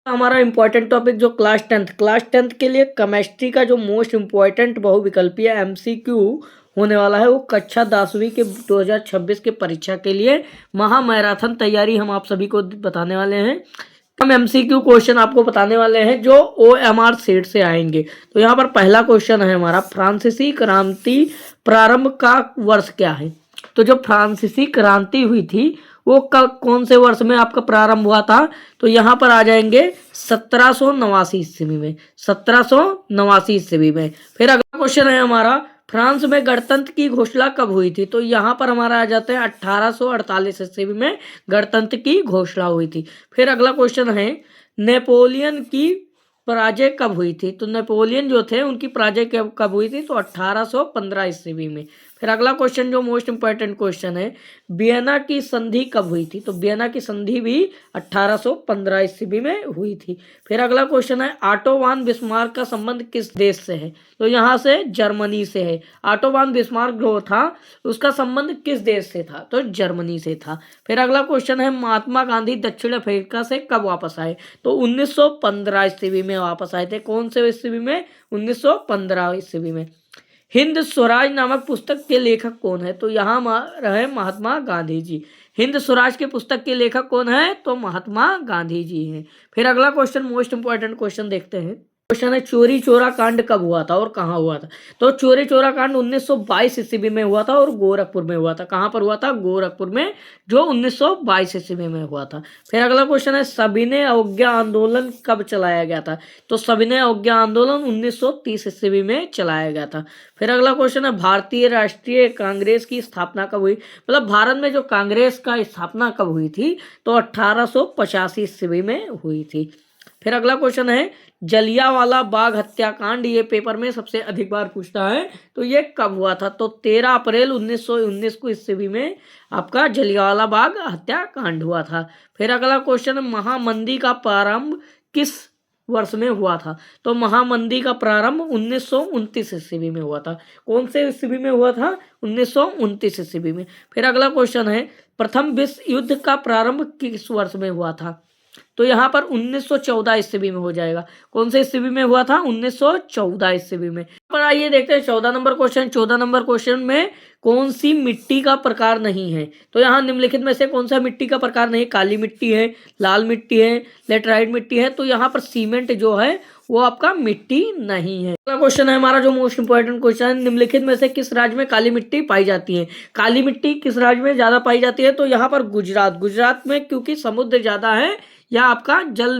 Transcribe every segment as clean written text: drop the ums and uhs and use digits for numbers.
हमारा important topic जो class tenth के लिए केमिस्ट्री का जो मोस्ट इम्पॉर्टेंट बहुविकल्पीय एमसीक्यू होने वाला है वो कक्षा 10वीं के 2026 के परीक्षा के लिए महामैराथन तैयारी हम आप सभी को बताने वाले हैं। हम एमसीक्यू क्वेश्चन आपको बताने वाले हैं जो ओएमआर सेट से आएंगे। तो यहाँ पर पहला क्वेश्चन है हमारा, फ्रांसीसी क्रांति प्रारंभ का वर्ष क्या है। तो जो फ्रांसीसी क्रांति हुई थी वो कब, कौन से वर्ष में आपका प्रारंभ हुआ था। तो यहाँ पर आ जाएंगे 1789 ईस्वी में, 1789 ईस्वी में। फिर अगला क्वेश्चन है हमारा, फ्रांस में गणतंत्र की घोषणा कब हुई थी। तो यहाँ पर हमारा आ जाते हैं 1848 ईस्वी में गणतंत्र की घोषणा हुई थी। फिर अगला क्वेश्चन है, नेपोलियन की पराजय कब हुई थी। तो नेपोलियन जो थे उनकी पराजय कब हुई थी। तो 1815 ईस्वी में। फिर अगला क्वेश्चन जो मोस्ट इंपॉर्टेंट क्वेश्चन है, वियना की संधि कब हुई थी। तो वियना की संधि भी 1815 ईस्वी में हुई थी। फिर अगला क्वेश्चन है, ऑटो वान बिस्मार्क का संबंध किस देश से है। तो यहाँ से जर्मनी से है। ऑटो वान बिस्मार्क जो था उसका संबंध किस देश से था। तो जर्मनी से था। फिर अगला क्वेश्चन है, महात्मा गांधी दक्षिण अफ्रीका से कब वापस आए। तो 1915 ईस्वी में वापस आए थे। कौन से ईस्वी में, 1915 ईस्वी में। हिंद स्वराज नामक पुस्तक के लेखक कौन है। तो यहाँ रहे महात्मा गांधी जी। हिंद स्वराज के पुस्तक के लेखक कौन है। तो महात्मा गांधी जी हैं। फिर अगला क्वेश्चन मोस्ट इंपॉर्टेंट क्वेश्चन देखते हैं। क्वेश्चन है, चोरी चोरा कांड कब हुआ था और कहाँ हुआ था। तो चोरी चोरा कांड 1922 ईस्वी में हुआ था और गोरखपुर में हुआ था। कहाँ पर हुआ था, गोरखपुर में, जो 1922 ईस्वी में हुआ था। फिर अगला क्वेश्चन है, सविनय अवज्ञा आंदोलन कब चलाया गया था। तो सविनय अवज्ञा आंदोलन 1930 ईस्वी में चलाया गया था। फिर अगला क्वेश्चन है, भारतीय राष्ट्रीय कांग्रेस की स्थापना कब हुई। मतलब भारत में जो कांग्रेस का स्थापना कब हुई थी। तो 1885 ईस्वी में हुई थी। फिर अगला क्वेश्चन है, जलियांवाला बाग हत्याकांड, ये पेपर में सबसे अधिक बार पूछता है। तो ये कब हुआ था। तो 13 अप्रैल 1919 को ईस्वी में आपका जलियांवाला बाग हत्याकांड हुआ था। फिर अगला क्वेश्चन, महामंदी का प्रारंभ किस वर्ष में हुआ था। तो महामंदी का प्रारंभ 1929 ईस्वी में हुआ था। कौन से ईस्वी में हुआ था, 1929 ईस्वी में। फिर अगला क्वेश्चन है, प्रथम विश्व युद्ध का प्रारंभ किस वर्ष में हुआ था। तो यहाँ पर 1914 ईस्वी में हो जाएगा। कौन से ईस्वी में हुआ था, 1914 ईस्वी में। पर आइए देखते हैं 14 नंबर क्वेश्चन। 14 नंबर क्वेश्चन में कौन सी मिट्टी का प्रकार नहीं है। तो यहाँ निम्नलिखित में से कौन सा मिट्टी का प्रकार नहीं, काली मिट्टी है, लाल मिट्टी है, लेटराइट मिट्टी है। तो यहाँ पर सीमेंट जो है वो आपका मिट्टी नहीं है। अगला क्वेश्चन है हमारा जो मोस्ट इंपॉर्टेंट क्वेश्चन है, निम्नलिखित में से किस राज्य में काली मिट्टी पाई जाती है। काली मिट्टी किस राज्य में ज्यादा पाई जाती है। तो यहाँ पर गुजरात में, क्योंकि समुद्र ज्यादा है या आपका जल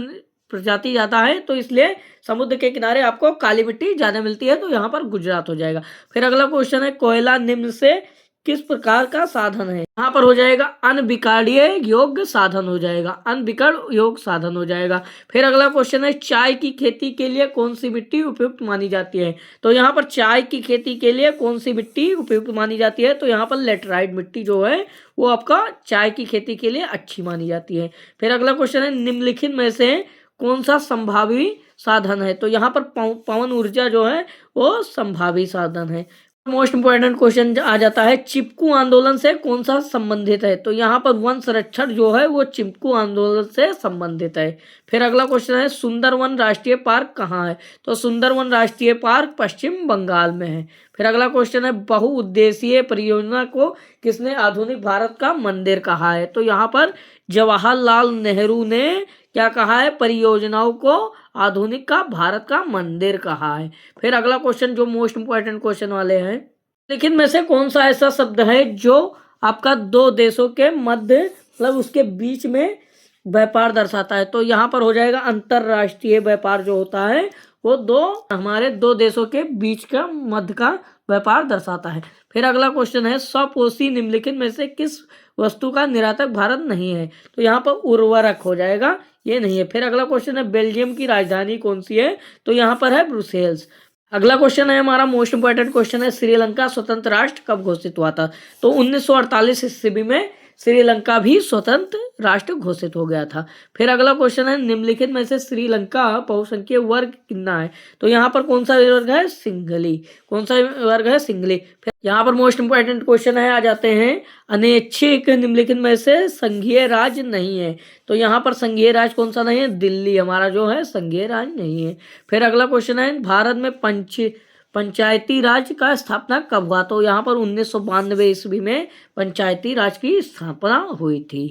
प्रजाति ज्यादा है, तो इसलिए समुद्र के किनारे आपको काली मिट्टी ज्यादा मिलती है। तो यहाँ पर गुजरात हो जाएगा। फिर अगला क्वेश्चन है, कोयला निम्न से किस प्रकार का साधन है। यहाँ पर हो जाएगा अनविकरणीय योग्य साधन हो जाएगा, अनविकर्ण योग्य साधन हो जाएगा। फिर अगला क्वेश्चन है, चाय की खेती के लिए कौन सी मिट्टी उपयुक्त मानी जाती है। तो यहाँ पर चाय की खेती के लिए कौन सी मिट्टी उपयुक्त मानी जाती है। तो यहाँ पर लेटराइट मिट्टी जो है वो आपका चाय की खेती के लिए अच्छी मानी जाती है। फिर अगला क्वेश्चन है, निम्नलिखित में से कौन सा संभावी साधन है। तो यहाँ पर पवन ऊर्जा जो है वो संभावी साधन है। मोस्ट इंपॉर्टेंट क्वेश्चन आ जाता है, चिपकू आंदोलन से कौन सा संबंधित है। तो यहाँ पर वन संरक्षण जो है वो चिपकू आंदोलन से संबंधित है। फिर अगला क्वेश्चन है, सुंदरवन राष्ट्रीय पार्क कहाँ है। तो सुंदरवन राष्ट्रीय पार्क पश्चिम बंगाल में है। फिर अगला क्वेश्चन है, बहुउद्देशीय परियोजना को किसने आधुनिक भारत का मंदिर कहा है। तो यहाँ पर जवाहरलाल नेहरू ने क्या कहा है, परियोजनाओं को आधुनिक का भारत का मंदिर कहा है। फिर अगला क्वेश्चन जो मोस्ट इंपॉर्टेंट क्वेश्चन वाले हैं, लेकिन में से कौन सा ऐसा शब्द है जो आपका दो देशों के मध्य, मतलब उसके बीच में व्यापार दर्शाता है। तो यहाँ पर हो जाएगा अंतरराष्ट्रीय व्यापार जो होता है वो हमारे दो देशों के बीच का मध्य का व्यापार दर्शाता है। फिर अगला क्वेश्चन है, स्वपोषी निम्नलिखित में से किस वस्तु का निर्यातक भारत नहीं है। तो यहाँ पर उर्वरक हो जाएगा, ये नहीं है। फिर अगला क्वेश्चन है, बेल्जियम की राजधानी कौन सी है। तो यहाँ पर है ब्रुसेल्स। अगला क्वेश्चन है हमारा मोस्ट इंपॉर्टेंट क्वेश्चन है, श्रीलंका स्वतंत्र राष्ट्र कब घोषित हुआ था। तो 1948 ईस्वी में श्रीलंका भी स्वतंत्र राष्ट्र घोषित हो गया था। फिर अगला क्वेश्चन है, निम्नलिखित में से श्रीलंका बहुसंख्यक वर्ग कितना है? तो यहाँ पर कौन सा वर्ग है? सिंघली। कौन सा वर्ग है? सिंघली। फिर यहाँ पर मोस्ट इंपॉर्टेंट क्वेश्चन है, आ जाते हैं, अनैच्छिक निम्नलिखित में से संघीय राज्य नहीं है। तो यहाँ पर संघीय राज्य कौन सा नहीं है? दिल्ली हमारा जो है संघीय राज्य नहीं है। फिर अगला क्वेश्चन है, भारत में पंचायती राज का स्थापना कब हुआ? तो यहाँ पर 1992 ईस्वी में पंचायती राज की स्थापना हुई थी।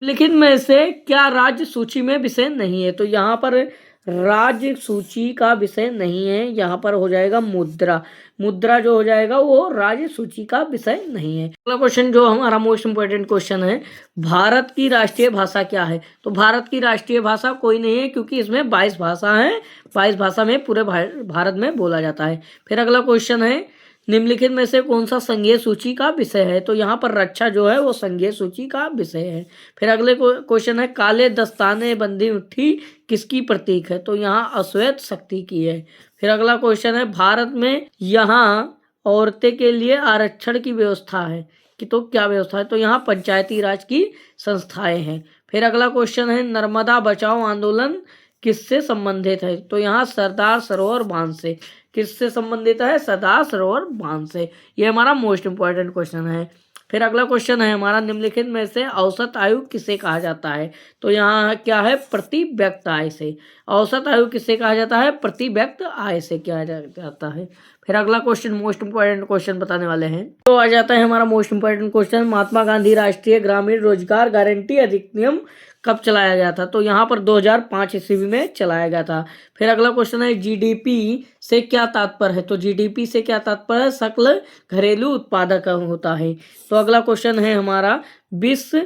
निम्नलिखित में से क्या राज्य सूची में विषय नहीं है? तो यहाँ पर राज्य सूची का विषय नहीं है, यहाँ पर हो जाएगा मुद्रा। मुद्रा जो हो जाएगा वो राज्य सूची का विषय नहीं है। अगला क्वेश्चन जो हमारा मोस्ट इंपोर्टेंट क्वेश्चन है, भारत की राष्ट्रीय भाषा क्या है? तो भारत की राष्ट्रीय भाषा कोई नहीं है, क्योंकि इसमें 22 भाषा है, 22 भाषा में पूरे भारत में बोला जाता है। फिर अगला क्वेश्चन है, निम्नलिखित में से कौन सा संघीय सूची का विषय है? तो यहाँ पर रक्षा जो है वो संघीय सूची का विषय है। फिर अगले क्वेश्चन है, काले दस्ताने बंदी मुट्ठी किसकी प्रतीक है? तो यहाँ अश्वेत शक्ति की है। फिर अगला क्वेश्चन है, भारत में यहाँ औरतें के लिए आरक्षण की व्यवस्था है कि तो क्या व्यवस्था है? तो यहाँ पंचायती राज की संस्थाएं हैं। फिर अगला क्वेश्चन है, नर्मदा बचाओ आंदोलन किससे संबंधित है? तो यहाँ सरदार सरोवर बांध से। किससे संबंधित है? सरदार सरोवर बांध से। ये हमारा मोस्ट इंपॉर्टेंट क्वेश्चन है। फिर अगला क्वेश्चन है हमारा, निम्नलिखित में से औसत आयु किसे कहा जाता है? तो यहाँ क्या है? प्रति व्यक्ति आय से। औसत आयु किसे कहा जाता है? प्रति व्यक्ति आय से किया जाता है। फिर अगला क्वेश्चन मोस्ट इंपॉर्टेंट क्वेश्चन बताने वाले हैं, तो आ जाता है हमारा most important question, Mahatma Gandhi राष्ट्रीय ग्रामीण रोजगार गारंटी अधिनियम कब चलाया गया था? तो यहाँ पर 2005 ईस्वी में चलाया गया था। फिर अगला क्वेश्चन है, जीडीपी से क्या तात्पर्य है? तो जीडीपी से क्या तात्पर्य है? सकल घरेलू उत्पादक होता है। तो अगला क्वेश्चन है हमारा, विश्व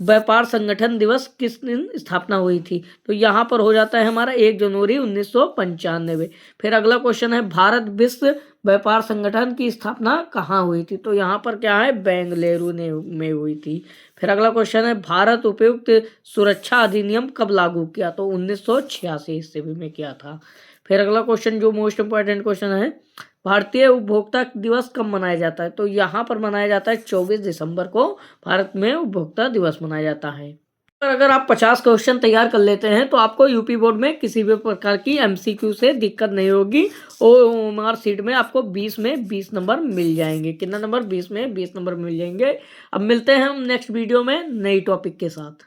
व्यापार संगठन दिवस किस दिन स्थापना हुई थी? तो यहाँ पर हो जाता है हमारा 1 जनवरी 1995। फिर अगला क्वेश्चन है, भारत विश्व व्यापार संगठन की स्थापना कहाँ हुई थी? तो यहाँ पर क्या है? बेंगलुरु में हुई थी। फिर अगला क्वेश्चन है, भारत उपयुक्त सुरक्षा अधिनियम कब लागू किया? तो 1986 ईस्वी में किया था। फिर अगला क्वेश्चन जो मोस्ट इंपॉर्टेंट क्वेश्चन है, भारतीय उपभोक्ता दिवस कब मनाया जाता है? तो यहाँ पर मनाया जाता है 24 दिसंबर को भारत में उपभोक्ता दिवस मनाया जाता है। अगर आप 50 क्वेश्चन तैयार कर लेते हैं तो आपको यूपी बोर्ड में किसी भी प्रकार की एमसीक्यू से दिक्कत नहीं होगी। ओएमआर सीट में आपको 20 में 20 नंबर मिल जाएंगे। कितना नंबर? 20 में 20 नंबर मिल जाएंगे। अब मिलते हैं हम नेक्स्ट वीडियो में नई टॉपिक के साथ।